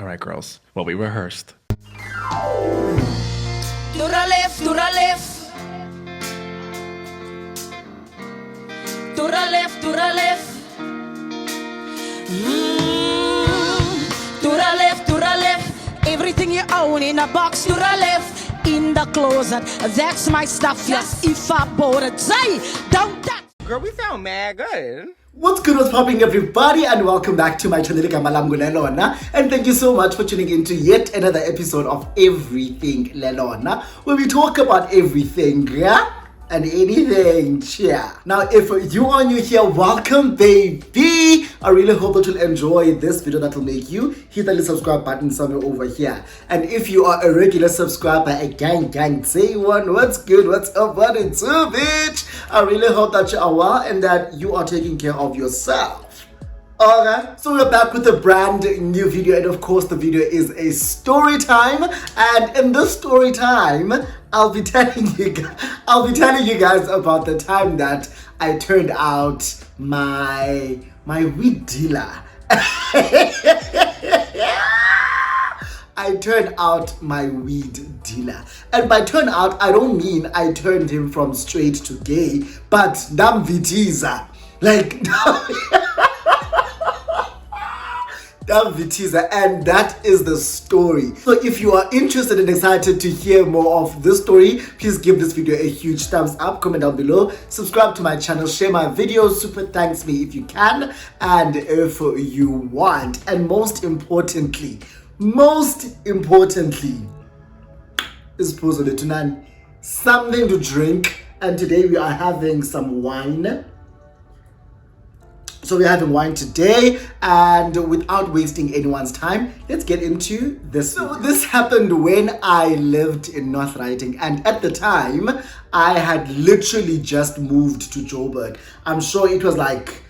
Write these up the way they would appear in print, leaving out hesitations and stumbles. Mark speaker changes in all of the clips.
Speaker 1: All right, girls. Well, we rehearsed.
Speaker 2: To the left, to the left. To the left, to the left. To the left, to the left. Everything you own in a box. To the left, in the closet. That's my stuff. Yes, if I bought it, say, don't touch.
Speaker 3: Girl, we sound mad good.
Speaker 4: What's good, what's popping, everybody, and welcome back to my channel, Lelona. And thank you so much for tuning in to yet another episode of Everything Lelona, where we talk about everything, yeah? And anything, yeah. Now, if you are new here, welcome, baby. I really hope that you'll enjoy this video that will make you hit the little subscribe button somewhere over here. And if you are a regular subscriber, a gang, say one, what's good, what's up, what it's up, bitch. I really hope that you are well and that you are taking care of yourself. Alright, so we're back with a brand new video, and of course the video is a story time. And in this story time, I'll be telling you guys about the time that I turned out my weed dealer. I turned out my weed dealer. And by turn out, I don't mean I turned him from straight to gay, but damn vitiza. Like and that is the story. So if you are interested and excited to hear more of this story, please give this video a huge thumbs up, comment down below, subscribe to my channel, share my videos, super thanks me if you can and if you want. And most importantly, is something to drink. And today we are having some wine. So we're having wine today, and without wasting anyone's time, let's get into this. So this happened when I lived in North Riding, and at the time, I had literally just moved to Joburg. I'm sure it was like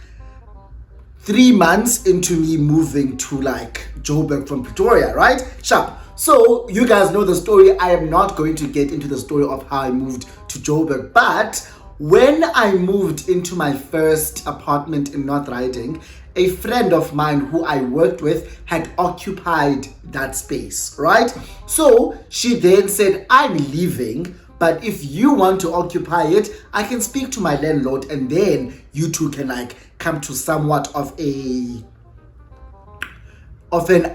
Speaker 4: 3 months into me moving to like Joburg from Pretoria, right? Sharp. So you guys know the story. I am not going to get into the story of how I moved to Joburg, but when I moved into my first apartment in North Riding, a friend of mine who I worked with had occupied that space, right? So she then said, I'm leaving, but if you want to occupy it, I can speak to my landlord and then you two can like come to somewhat of an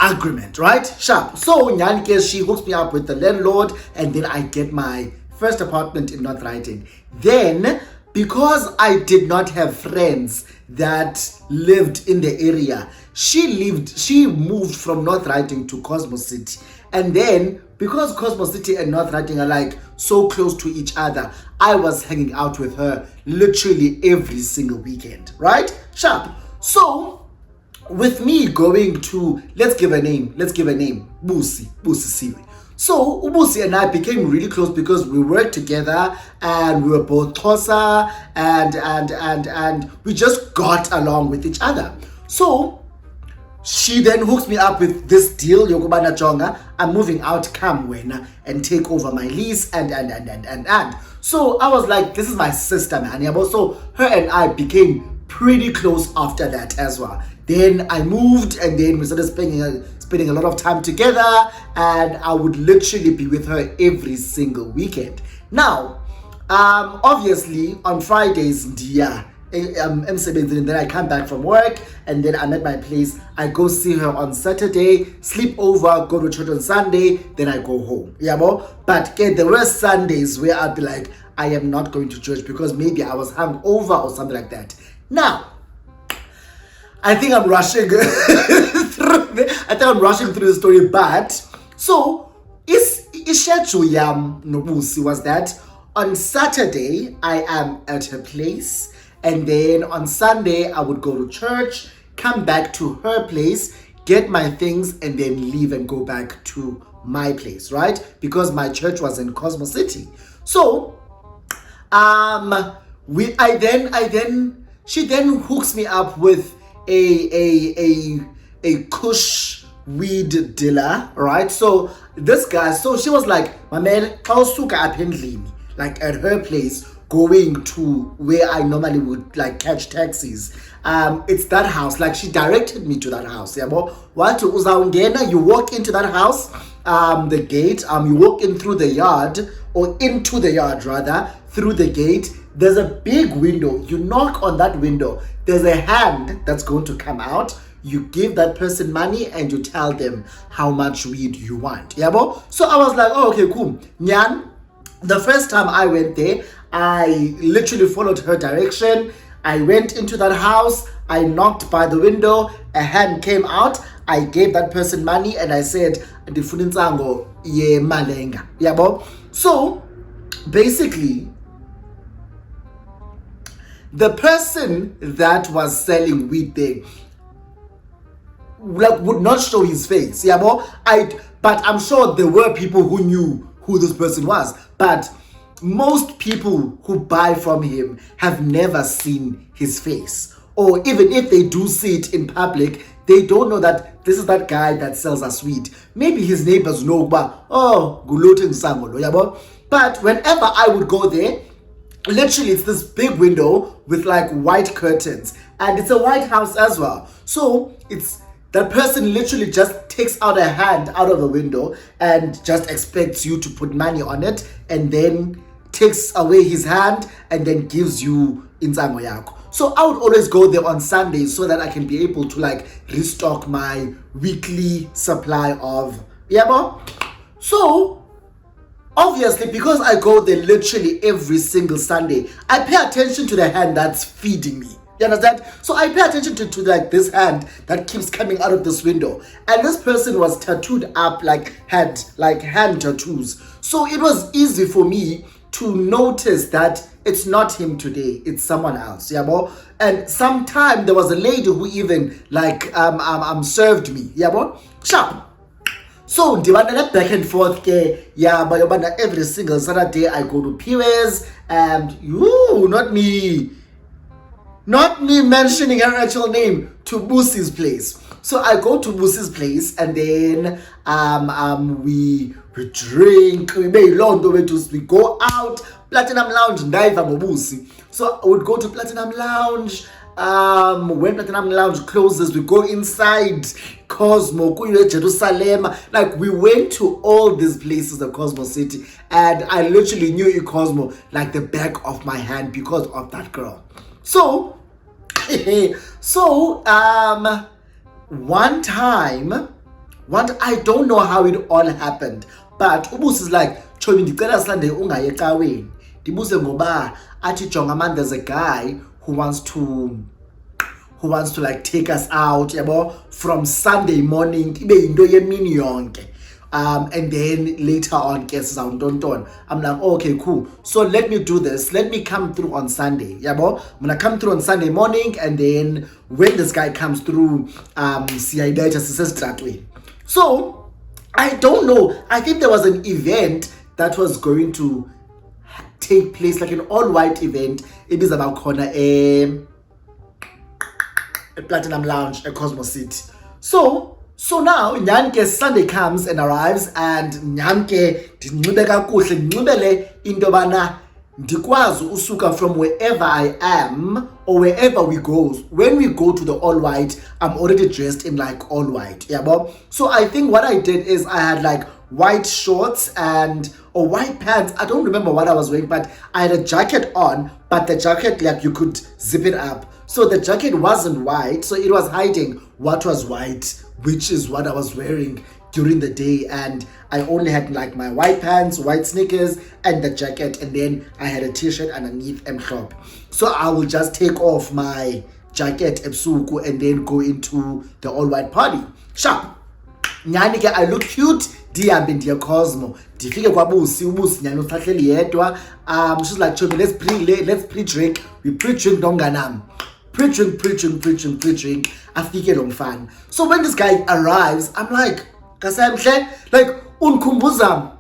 Speaker 4: agreement, right? Sharp. So in any case, she hooks me up with the landlord and then I get my first apartment in North Riding. Then, because I did not have friends that lived in the area, she moved from North Riding to Cosmo City. And then, because Cosmo City and North Riding are like so close to each other, I was hanging out with her literally every single weekend, right? Sharp. So, with me going to, let's give a name, Busi Siwe. So Ubusi and I became really close because we worked together and we were both Xhosa and we just got along with each other. So she then hooks me up with this deal, Yokubana Jonga, I'm moving out, come wena and take over my lease and. So I was like, this is my sister, man. So her and I became pretty close after that as well. Then I moved and then we started spending a lot of time together, and I would literally be with her every single weekend. Now, obviously on Fridays, and then I come back from work and then I'm at my place. I go see her on Saturday, sleep over, go to church on Sunday, then I go home. Yeah, but there were Sundays where I'd be like, I am not going to church because maybe I was hungover or something like that. Now, I think I'm rushing through the story, but so schedule yam nobusi was that on Saturday I am at her place, and then on Sunday I would go to church, come back to her place, get my things, and then leave and go back to my place, right? Because my church was in Cosmo City. So she then hooks me up with a kush weed dealer, right? So this guy, so she was like, my man, like at her place, going to where I normally would like catch taxis. It's that house. Like she directed me to that house. Yeah, but what uzawungena, you walk into that house, the gate, you walk in through the yard, or into the yard rather, through the gate. There's a big window. You knock on that window. There's a hand that's going to come out. You give that person money and you tell them how much weed you want. Yeah, bo? So I was like, oh, okay, cool. Nyan, the first time I went there, I literally followed her direction. I went into that house. I knocked by the window. A hand came out. I gave that person money and I said, "Ndifunintsango ye malenga." Yeah, bo? So basically, the person that was selling weed there like would not show his face. Yeah, but I'm sure there were people who knew who this person was. But most people who buy from him have never seen his face. Or even if they do see it in public, they don't know that this is that guy that sells us weed. Maybe his neighbors know, but oh, guloting sangolo, yeah, but whenever I would go there, literally it's this big window with like white curtains, and it's a white house as well. So it's that person literally just takes out a hand out of the window and just expects you to put money on it, and then takes away his hand and then gives you insango yako. So I would always go there on Sundays so that I can be able to like restock my weekly supply of yabo. So obviously, because I go there literally every single Sunday, I pay attention to the hand that's feeding me. You understand? So I pay attention to like this hand that keeps coming out of this window. And this person was tattooed up, like had like hand tattoos. So it was easy for me to notice that it's not him today, it's someone else. Yeah, bo? And sometime there was a lady who even like served me. Yeah, bo? Sharp. So ndibana back and forth ke yeah, but every single Saturday I go to Piwes, and you not me mentioning her actual name, to Busi's place. So I go to Busi's place, and then we drink, we go out, Platinum Lounge, Busi. So I would go to Platinum Lounge. When Platinum Lounge closes, we go inside Cosmo, Jerusalem. Like we went to all these places of Cosmo City, and I literally knew Cosmo like the back of my hand because of that girl. So one time, I don't know how it all happened, but Ubus is like, Chobi ndicela Sunday ungaye ecaweni. Ndibuze ngoba athi jonga man, there's a guy who wants to like take us out, yabo, from Sunday morning ibe yinto yemini yonke. And then later on, guess I'm like, oh, okay, cool. So let me do this. Let me come through on Sunday. Yabo, I'm gonna come through on Sunday morning, and then when this guy comes through, so I don't know. I think there was an event that was going to take place, like an all-white event. It is about corner a Platinum Lounge at Cosmo City. So now Nyanke Sunday comes and arrives, and Nyanke ndinxibe kakuhle, ndinxibele into bana ndikwazi usuka from wherever I am or wherever we go. When we go to the all white, I'm already dressed in like all white. Yeah, Bob. So I think what I did is I had like white shorts or white pants. I don't remember what I was wearing, but I had a jacket on, but the jacket, like, you could zip it up. So the jacket wasn't white, so it was hiding what was white, which is what I was wearing during the day. And I only had like my white pants, white sneakers, and the jacket, and then I had a t-shirt underneath and top. So I will just take off my jacket ebusuku and then go into the all white party. Sharp. Nyani ke, I look cute, ndihambe ndiye Cosmo, ndifike kwabusi, ubusi nyani usahleli yedwa. She's like, Chobi, let's pre-drink. We pre-drink nomnganami. Pre-drink. Afike lo mfana. So when this guy arrives, I'm like, kasemhle, like, unkumbuza,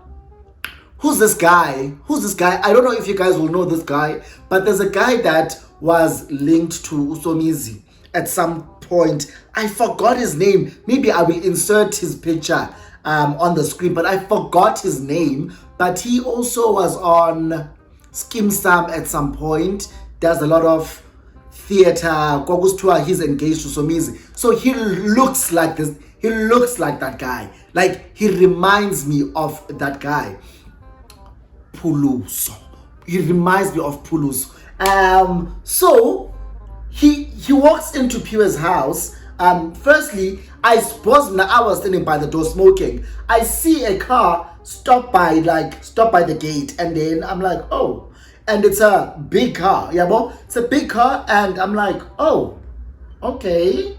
Speaker 4: who's this guy? I don't know if you guys will know this guy, but there's a guy that was linked to Usomizi at some point. I forgot his name. Maybe I will insert his picture on the screen, but I forgot his name. But he also was on Skim Sam at some point, does a lot of theater. He's engaged to Somizi. So he looks like this. He looks like that guy. Like, he reminds me of that guy. Puluso. He reminds me of Puluso. So he walks into Pure's house. Firstly, I suppose now I was standing by the door smoking. I see a car stop by the gate, and then I'm like, oh, and it's a big car, yeah, bo? It's a big car, and I'm like, oh, okay.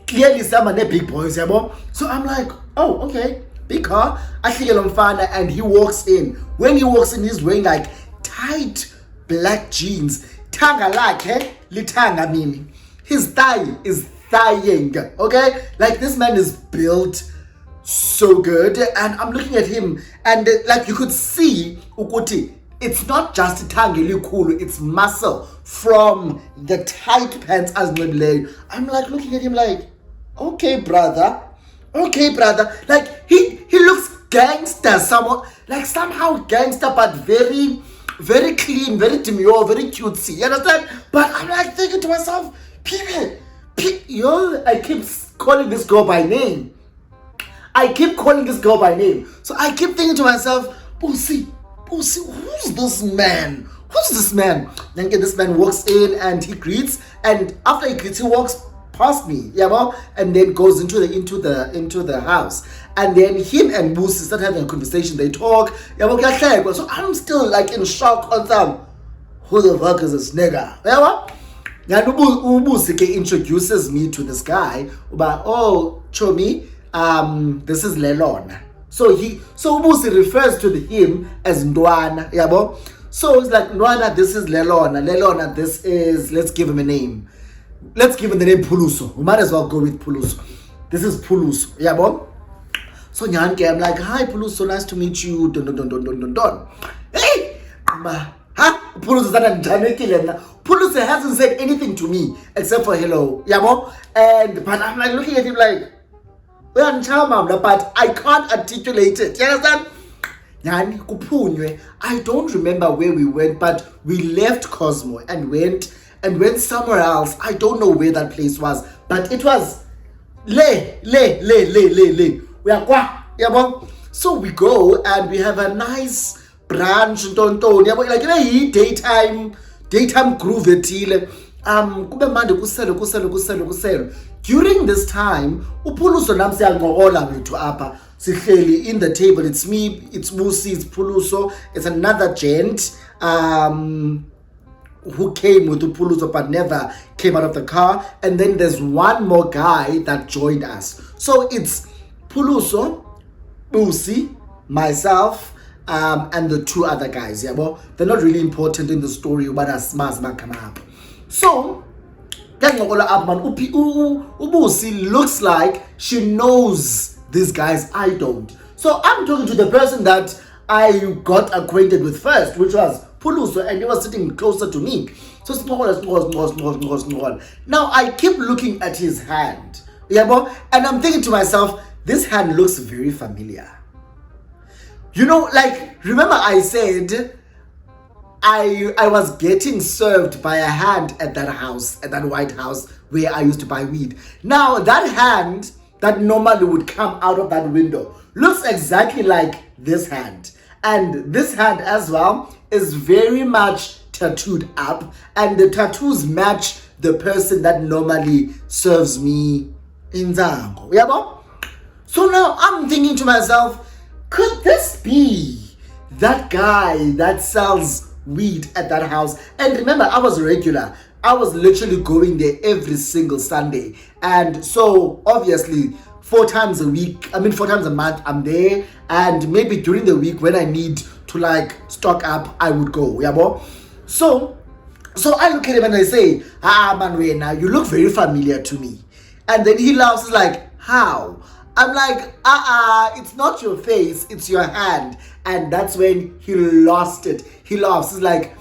Speaker 4: Clearly, some are big boys, yeah, bo? So I'm like, oh, okay, big car. I see a Lomfana, and he walks in. When he walks in, he's wearing like tight black jeans. Tanga like, litanga mini. His thigh is thighing, okay? Like, this man is built so good, and I'm looking at him, and like you could see Ukuti, it's not just tangeli cool, it's muscle from the tight pants as well. I'm like looking at him like, okay brother, like he looks gangster, somehow gangster, but very, very clean, very demure, very cutesy, you understand? But I'm like thinking to myself, I keep calling this girl by name. So I keep thinking to myself, Pussy, who's this man? Then this man walks in and he greets, and after he greets, he walks past me, and then goes into the house. And then him and Musi start having a conversation. They talk, so I'm still like in shock on them. Who the fuck is this nigga? And Ubusi introduces me to this guy about, oh, Chomi, this is Lelona. So Ubusi refers to him as Ndwana, yabo. So it's like, Ndwana, this is Lelona, this is, let's give him a name. Let's give him the name Puluso. We might as well go with Puluso. This is Puluso, yabo. So Nyanke, I'm like, hi Puluso, nice to meet you. Don. Hey, Puluso hasn't said anything to me except for hello, yabo. But I'm like looking at him like, but I can't articulate it. You understand? I don't remember where we went, but we left Cosmo and went somewhere else. I don't know where that place was, but it was le. We are qua. So we go and we have a nice brunch, like daytime groove etile. During this time, Upuluso namsi angola wethu apha. Sihleli in the table. It's me, it's Musi, it's Puluso, it's another gent who came with Upuluso but never came out of the car. And then there's one more guy that joined us. So it's Puluso, Musi, myself, and the two other guys. Yeah, well, they're not really important in the story, but as come up. So Ubusi looks like she knows these guys. I don't. So I'm talking to the person that I got acquainted with first, which was Puluso, and he was sitting closer to me. So now I keep looking at his hand, and I'm thinking to myself, this hand looks very familiar. Like, remember I said I was getting served by a hand at that house, at that White House where I used to buy weed. Now that hand that normally would come out of that window looks exactly like this hand. And this hand as well is very much tattooed up, and the tattoos match the person that normally serves me in Zango. Yeah, so now I'm thinking to myself, could this be that guy that sells weed at that house? And remember, I was regular. I was literally going there every single Sunday. And so obviously 4 times a month I'm there, and maybe during the week when I need to like stock up, I would go. Yeah, boy. So I look at him and I say, man, you look very familiar to me. And then he laughs. He's like, how? I'm like, it's not your face, it's your hand. And that's when he lost it. He laughs. He's like,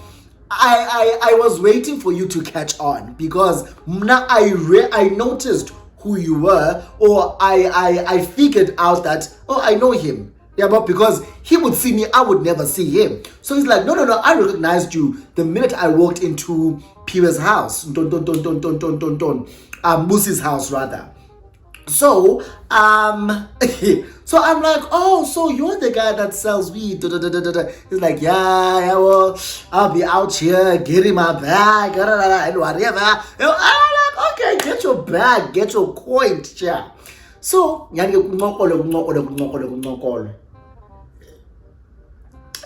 Speaker 4: I was waiting for you to catch on, because now I noticed who you were, or I figured out that, oh, I know him. Yeah, but because he would see me, I would never see him. So he's like, no, I recognized you the minute I walked into Piwa's house. Musi's house rather. So, so I'm like, oh, so you're the guy that sells weed. He's like, yeah, well, I'll be out here getting my bag, and whatever. I'm like, okay, get your bag, get your coin, yeah. So,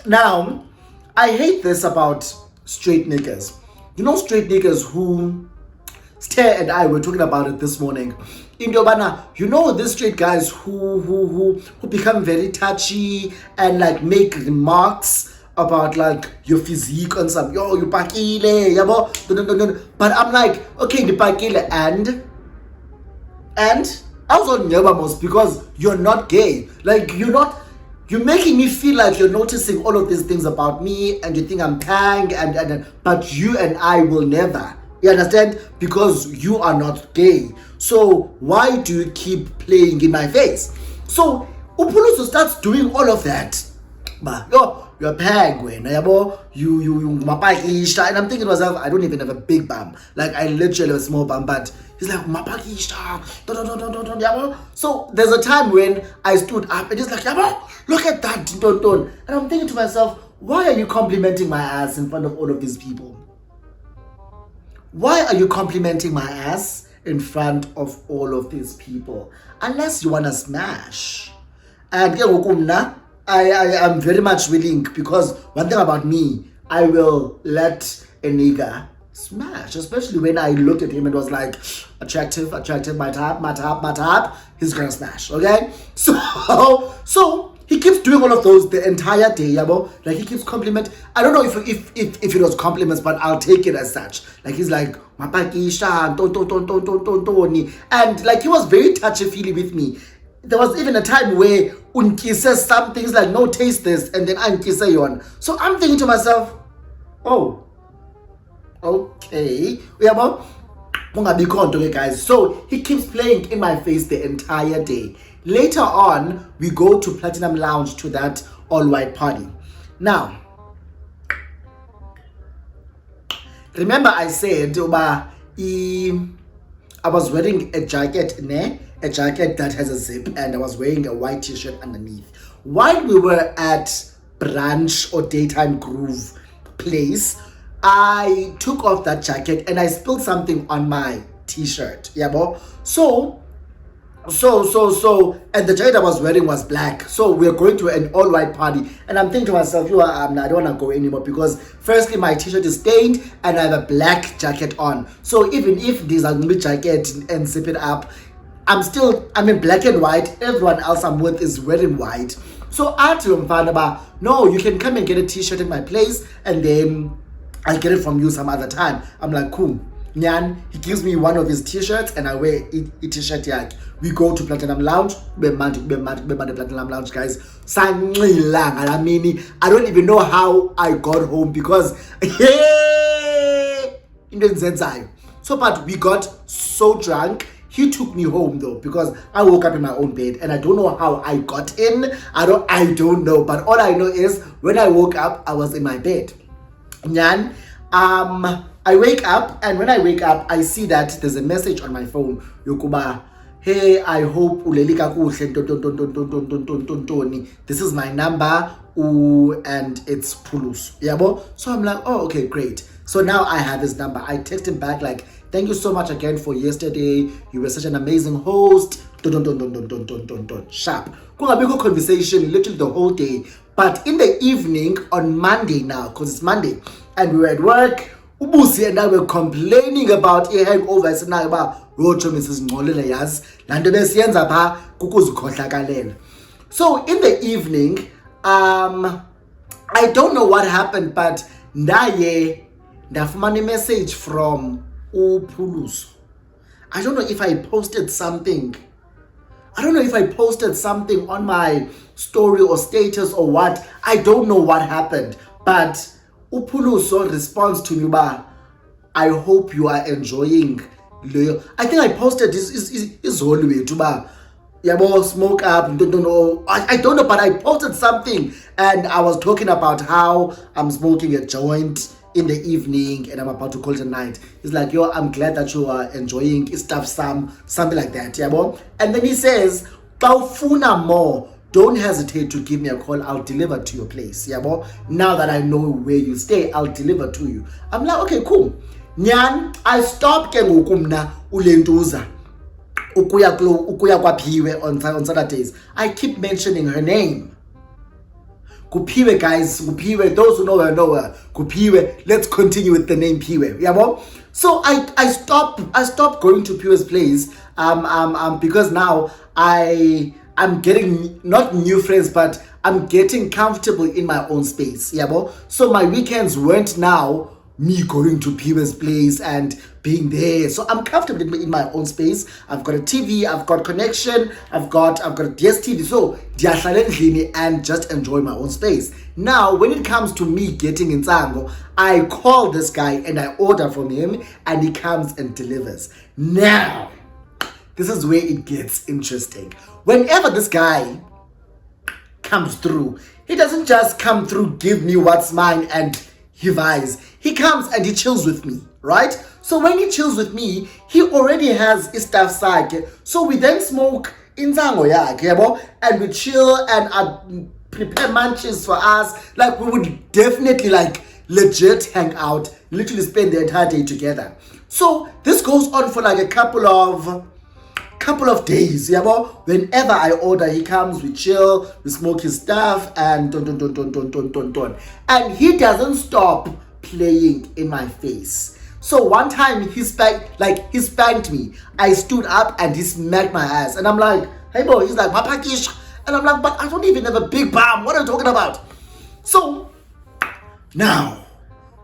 Speaker 4: now, I hate this about straight niggas. You know, straight niggas who Stare and I were talking about it this morning. In Dobana, you know these straight guys who become very touchy and like make remarks about like your physique and some you pakile, yabo. But I'm like, okay, the pakile and I was on Yabamos because you're not gay. Like you're making me feel like you're noticing all of these things about me and you think I'm pang and but you and I will never. You understand? Because you are not gay. So why do you keep playing in my face? So Upuluso starts doing all of that. But you're a penguin, you mapakisha. And I'm thinking to myself, I don't even have a big bum. Like I literally have a small bum, but he's like mapakisha. So there's a time when I stood up and he's like, look at that. And I'm thinking to myself, why are you complimenting my ass in front of all of these people? Why are you complimenting my ass in front of all of these people? Unless you want to smash. And I am very much willing, because one thing about me, I will let a nigga smash, especially when I looked at him and was like, attractive, my type, he's gonna smash, okay? So he keeps doing all of those the entire day, like he keeps compliment. I don't know if it was compliments, but I'll take it as such. Like he's like, mapakisha, and like he was very touchy-feely with me. There was even a time where Unki says some things like, no, taste this, and then Anki say on. So I'm thinking to myself, oh, okay, guys. So he keeps playing in my face the entire day. Later on, we go to Platinum Lounge to that all-white party. Now, remember I said I was wearing a jacket, a jacket that has a zip, and I was wearing a white t-shirt underneath. While we were at brunch or daytime groove place, I took off that jacket and I spilled something on my t-shirt. And the jacket I was wearing was black. So we're going to an all-white party, and I'm thinking to myself, I don't want to go anymore, because firstly my t-shirt is stained and I have a black jacket on. So even if there's a new jacket and zip it up, I'm in black and white. Everyone else I'm with is wearing white. So I told him, no, you can come and get a t-shirt in my place, and then I'll get it from you some other time. I'm like, cool. Nyan, he gives me one of his t-shirts and I wear a t-shirt. We go to Platinum Lounge. Be Platinum Lounge, guys. I don't even know how I got home, because so but we got so drunk. He took me home though, because I woke up in my own bed and I don't know how I got in. I don't know, but all I know is when I woke up, I was in my bed. Nyan, I wake up, and when I wake up, I see that there's a message on my phone. Yokuba, hey, I hope ulelika kuhle. This is my number, and it's Pulus. So I'm like, oh, okay, great. So now I have his number. I text him back like, thank you so much again for yesterday. You were such an amazing host. Sharp. Conversation literally the whole day. But in the evening on Monday now, because it's Monday, and we were at work, Ubusi and I were complaining about a hangover. So now about Mrs. Molinayas, so in the evening, I don't know what happened, but ndaye ndafumana message from Upuluso. I don't know if I posted something. I don't know if I posted something on my story or status or what. I don't know what happened, but Upuluso responds to me, I hope you are enjoying. I think I posted this is whole way to yabo, smoke up, don't know. I don't know, but I posted something and I was talking about how I'm smoking a joint in the evening and I'm about to call it a night. He's like, yo, I'm glad that you are enjoying stuff, something like that, yabo. And then he says, Baufuna more. Don't hesitate to give me a call. I'll deliver to your place, yabo. Now that I know where you stay, I'll deliver to you. I'm like, okay, cool. Nyan, I stopped ke ngoku mna ulentuza. Ukuya kwaPhiwe on Saturdays. I keep mentioning her name. Kuphiwe, guys, Kuphiwe. Those who know her. Kuphiwe. Let's continue with the name Phiwe. Yabo. So I stopped going to Phiwe's place. Because now I'm getting not new friends, but I'm getting comfortable in my own space. Yabo. So my weekends weren't now me going to Phiwe's place and being there. So I'm comfortable in my own space. I've got a TV, I've got connection, I've got a DSTV. So and just enjoy my own space. Now, when it comes to me getting in Tango, I call this guy and I order from him and he comes and delivers. Now, this is where it gets interesting. Whenever this guy comes through, he doesn't just come through, give me what's mine and he vibes. He comes and he chills with me, right? So when he chills with me, he already has his stuff sake. So we then smoke in Zango, and we chill and I prepare munches for us. Like we would definitely like legit hang out, literally spend the entire day together. So this goes on for like a couple of days, whenever I order, he comes, we chill, we smoke his stuff, and don. And he doesn't stop playing in my face. So one time he spanked me. I stood up and he smacked my ass. And I'm like, hey boy, he's like, Papa Kish. And I'm like, but I don't even have a big bum. What are you talking about? So now,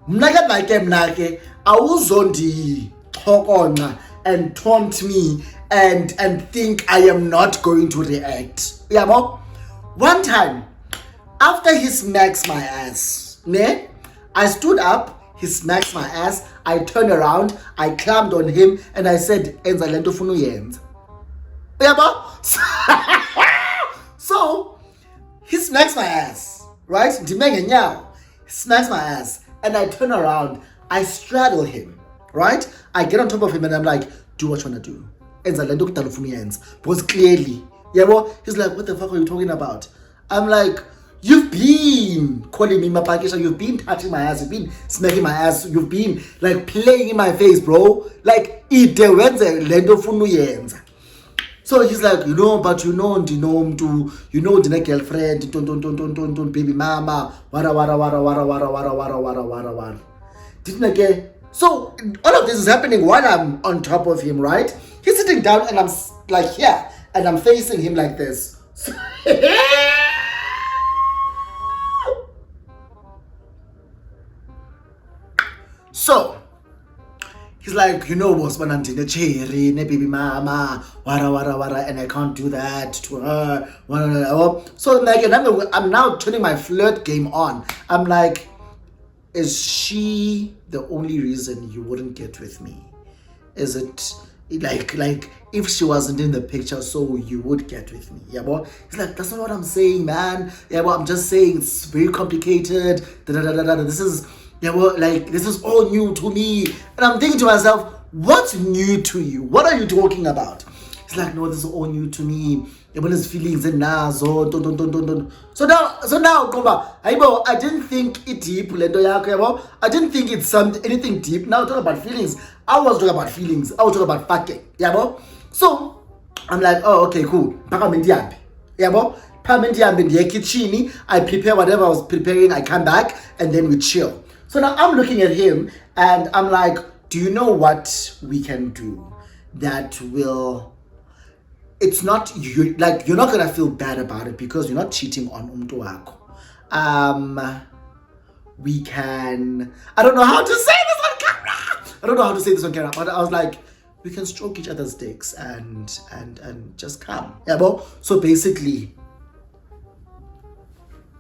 Speaker 4: mnake awuzondi talk and taunt me and think I am not going to react. One time, after he smacks my ass, I stood up, he smacks my ass, I turned around, I climbed on him, and I said, Enza lento funu yenza. So, he smacks my ass, right? He smacks my ass, and I turn around, I straddle him, right? I get on top of him and I'm like, do what you want to do. Because clearly, he's like, what the fuck are you talking about? I'm like, you've been calling me Mapakisha, you've been touching my ass, you've been smacking my ass, you've been like playing in my face, bro. Like, so he's like, but the girlfriend, don't baby mama, wara. Didn't I get? So all of this is happening while I'm on top of him, right? He's sitting down and I'm like here, and I'm facing him like this. So he's like, boss, cherry, baby mama, wara, and I can't do that to her. So like, and I'm now turning my flirt game on. I'm like, is she the only reason you wouldn't get with me? Is it like if she wasn't in the picture, so you would get with me? He's like, that's not what I'm saying, man. I'm just saying it's very complicated. This is this is all new to me. And I'm thinking to myself, what's new to you? What are you talking about? He's like, no, this is all new to me. His feelings and nazo. So now, I didn't think it deep. I didn't think it's anything deep. Now talking about feelings. I was talking about feelings. I was talking about fucking. So I'm like, oh, okay, cool. I prepare whatever I was preparing. I come back and then we chill. So now I'm looking at him and I'm like, do you know what we can do that will... It's not, you're not gonna feel bad about it because you're not cheating on umtu wako. We can, I don't know how to say this on camera, but I was like, we can stroke each other's dicks and just come. So basically,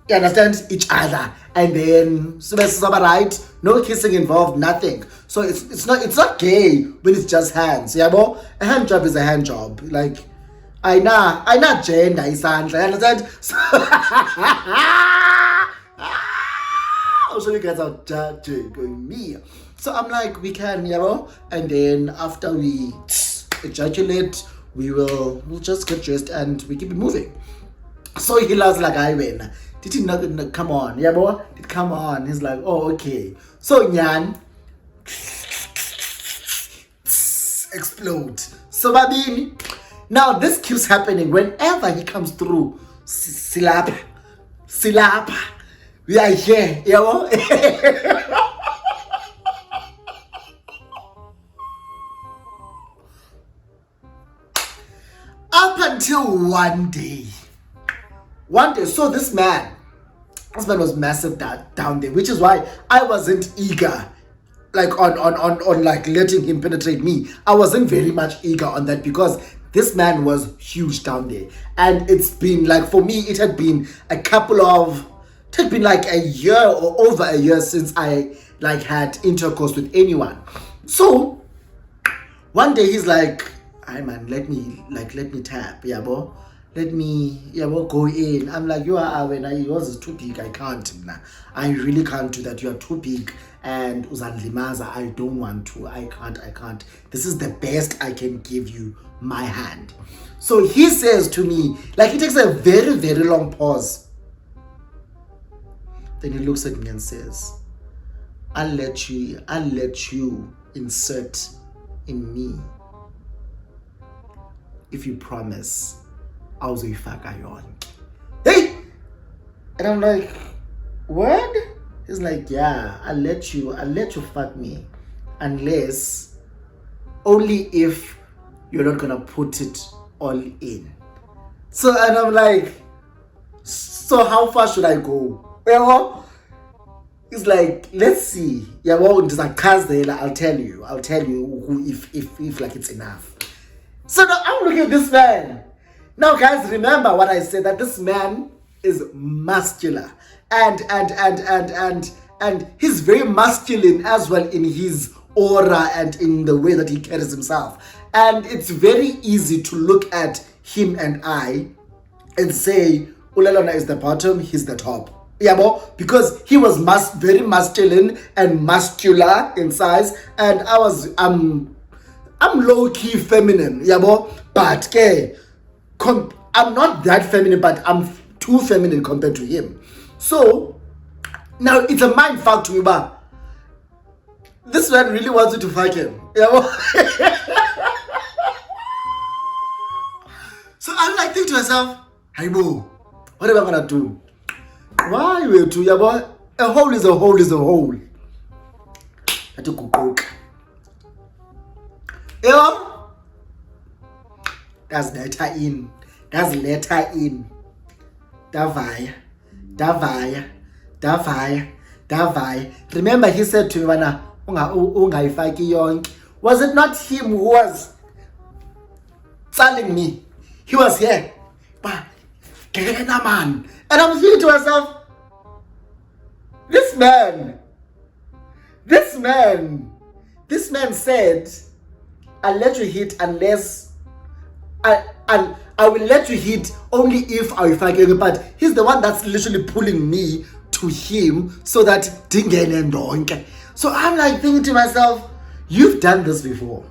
Speaker 4: you understand each other, and then right, no kissing involved, nothing. So it's not gay when it's just hands. A hand job is a hand job. Like, ayina gender isandla, you understand? So, I'll show you guys how judging me. So I'm like, we can, and then after we ejaculate, we'll just get dressed and we keep it moving. So he loves like, I win. Did he not come on? Did come on? He's like, oh, okay. So Nyan explode. So babini. Now this keeps happening whenever he comes through. Silapa. We are here, Up until one day, so this man was massive down there, which is why I wasn't eager, like on like letting him penetrate me. I wasn't very much eager on that because this man was huge down there, and it's been like, for me, it had been like a year or over a year since I like had intercourse with anyone. So one day he's like, "Hey man, let me tap, yabo. Let me go in." I'm like, yours is too big. I can't. I really can't do that. You are too big, and uzanlimaza. I don't want to. I can't. This is the best I can give you, my hand. So he says to me, like, he takes a very, very long pause. Then he looks at me and says, I'll let you insert in me if you promise awuzoyifaka yonke. Hey! And I'm like, what? He's like, yeah, I'll let you fuck me, unless only if you're not gonna put it all in. So, and I'm like, so how far should I go? It's like, let's see. I'll tell you if like it's enough. So now I'm looking at this man. Now guys, remember what I said, that this man is muscular and he's very masculine as well in his aura and in the way that he carries himself. And it's very easy to look at him and I and say, Ulalona is the bottom, he's the top. Because he was very masculine and muscular in size, and I'm low-key feminine, but I'm not that feminine, but I'm too feminine compared to him. So now it's a mind fuck to me, but this man really wants you to fuck him. So I'm like thinking to myself, hey bro, what am I gonna do? Why will to yabo? A hole is a hole is a hole. I took a coke. That's letter in. Davaya. Remember he said to me, was it not him who was telling me? He was here. But man. And I'm thinking to myself, this man said, I'll let you hit unless I will let you hit only if I fuck you. But he's the one that's literally pulling me to him so that dingen and donke. So I'm like thinking to myself, you've done this before.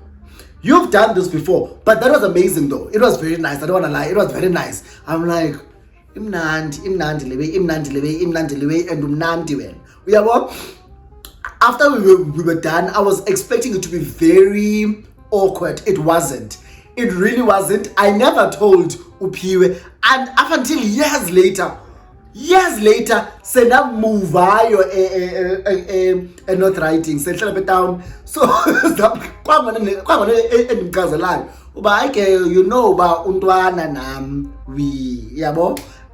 Speaker 4: But that was amazing though. It was very nice. I don't want to lie. It was very nice. I'm like, imnandi liwe, and umnandi when. After we were done, I was expecting it to be very awkward. It wasn't. It really wasn't. I never told Upiwe, and up until years later, sena move and not writing. Sena down. So about untwana nam we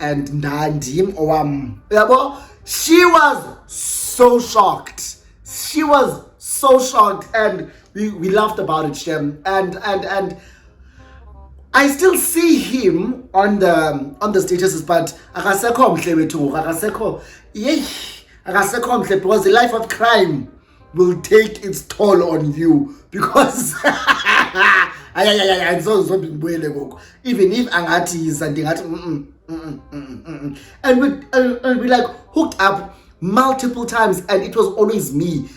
Speaker 4: and nandim owam she was so shocked. And we laughed about it, Shem. And I still see him on the statuses, but akasekho mhle wethu, akasekho mhle, because the life of crime will take its toll on you, because Ay, so ngibuyele gogo. Even if angathi is and ngathi and we like hooked up multiple times, and it was always me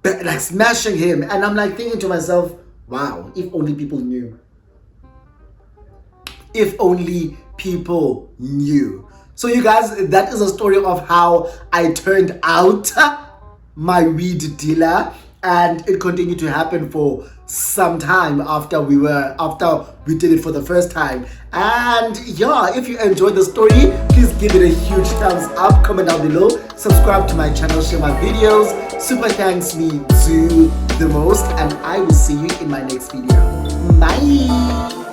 Speaker 4: like smashing him, and I'm like thinking to myself, wow, if only people knew. If only people knew. So you guys, that is a story of how I turned out my weed dealer, and it continued to happen for some time after we did it for the first time. And yeah, if you enjoyed the story, please give it a huge thumbs up, comment down below, subscribe to my channel, share my videos. Super thanks me do the most, and I will see you in my next video. Bye.